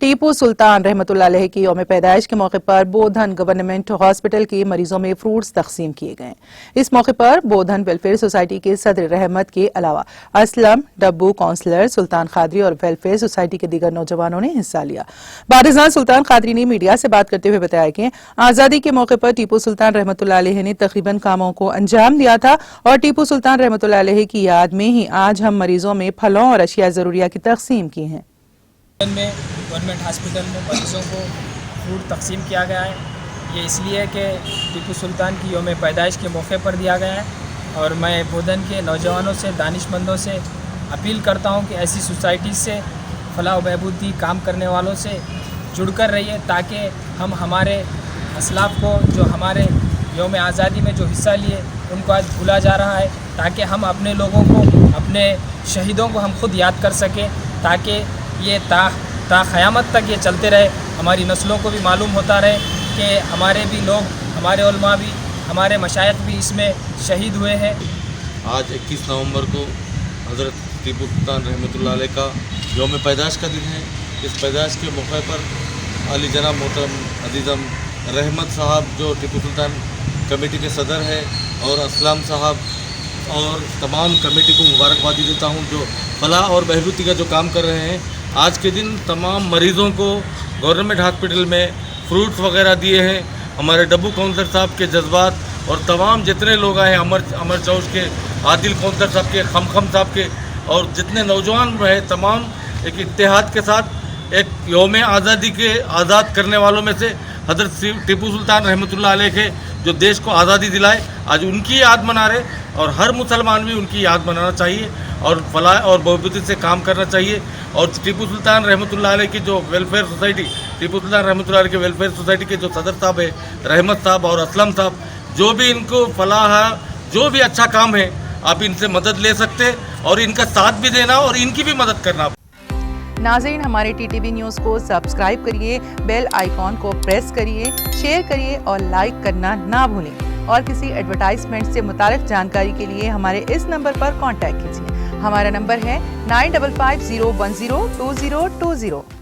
टीपू सुल्तान रहमतुल्लाह अलैह की यौम पैदाइश के मौके पर बोधन गवर्नमेंट हॉस्पिटल के मरीजों में फ्रूट्स तकसीम किए गए। इस मौके पर बोधन वेलफेयर सोसाइटी के सदर रहमत के अलावा असलम, डब्बू, काउंसलर सुल्तान खादरी और वेलफेयर सोसाइटी के दीगर नौजवानों ने हिस्सा लिया। बारिज़ान सुल्तान खादरी ने मीडिया से बात करते हुए बताया कि आज़ादी के मौके पर टीपू सुल्तान रहमतुल्लाह अलैह ने तकरीबन कामों को अंजाम दिया था और टीपू सुल्तान रहमतुल्लाह अलैह की याद में ही आज हम मरीजों में फलों और अशिया ज़रूरिया की तकसीम की है। में गवर्नमेंट हॉस्पिटल में मरीज़ों को फ्रूट तकसीम किया गया है। ये इसलिए कि टीपू सुल्तान की यौम पैदाइश के मौके पर दिया गया है और मैं बोधन के नौजवानों से, दानिशमंदों से अपील करता हूँ कि ऐसी सोसाइटी से फलाह व बहबूदी काम करने वालों से जुड़कर रहिए ताकि हम हमारे असलाफ को जो हमारे यौम आज़ादी में जो हिस्सा लिए उनको आज भूला जा रहा है, ताकि हम अपने लोगों को, अपने शहीदों को हम खुद याद कर सकें, ताकि ये ता क़यामत तक ये चलते रहे। हमारी नस्लों को भी मालूम होता रहे कि हमारे भी लोग, हमारे उलमा भी, हमारे मशाइख भी इसमें शहीद हुए हैं। आज 21 नवंबर को हज़रत टीपू सुल्तान रहमतुल्लाह अलैह का यौम पैदाइश का दिन है। इस पैदाइश के मौके पर अली जनाब मोहतरम अजीज़म रहमत साहब जो टीपू सुल्तान कमेटी के सदर है और असलम साहब और तमाम कमेटी को मुबारकबादी देता हूँ जो फलाह और बहबूदी का जो काम कर रहे हैं। आज के दिन तमाम मरीज़ों को गवर्नमेंट हॉस्पिटल में फ्रूट्स वगैरह दिए हैं। हमारे डब्बू काउंसलर साहब के जज्बात और तमाम जितने लोग आए, अमर चौश के, आदिल काउंसलर साहब के, खम साहब के और जितने नौजवान रहे, तमाम एक इत्तेहाद के साथ एक यौम आज़ादी के आज़ाद करने वालों में से हज़रत टीपू सुल्तान रहमतुल्लाह अलैह के जो देश को आज़ादी दिलाए, आज उनकी याद मना रहे और हर मुसलमान भी उनकी याद मनाना चाहिए और फलाह और बहबूदी से काम करना चाहिए। और टीपू सुल्तान रहमतुल्लाह अलैह की जो वेलफेयर सोसाइटी, टीपू सुल्तान रहमतुल्लाह अलैह के वेलफेयर सोसाइटी के जो सदर साहब है, रहमत साहब और असलम साहब, जो भी इनको फलाह, जो भी अच्छा काम है, आप इनसे मदद ले सकते और इनका साथ भी देना और इनकी भी मदद करना। नाज़रीन, हमारे टीटीवी न्यूज़ को सब्सक्राइब करिए, बेल आइकॉन को प्रेस करिए, शेयर करिए और लाइक करना ना भूलें। और किसी एडवर्टाइजमेंट से मुताल्लिक़ जानकारी के लिए हमारे इस नंबर पर कॉन्टैक्ट कीजिए। हमारा नंबर है 9550102020।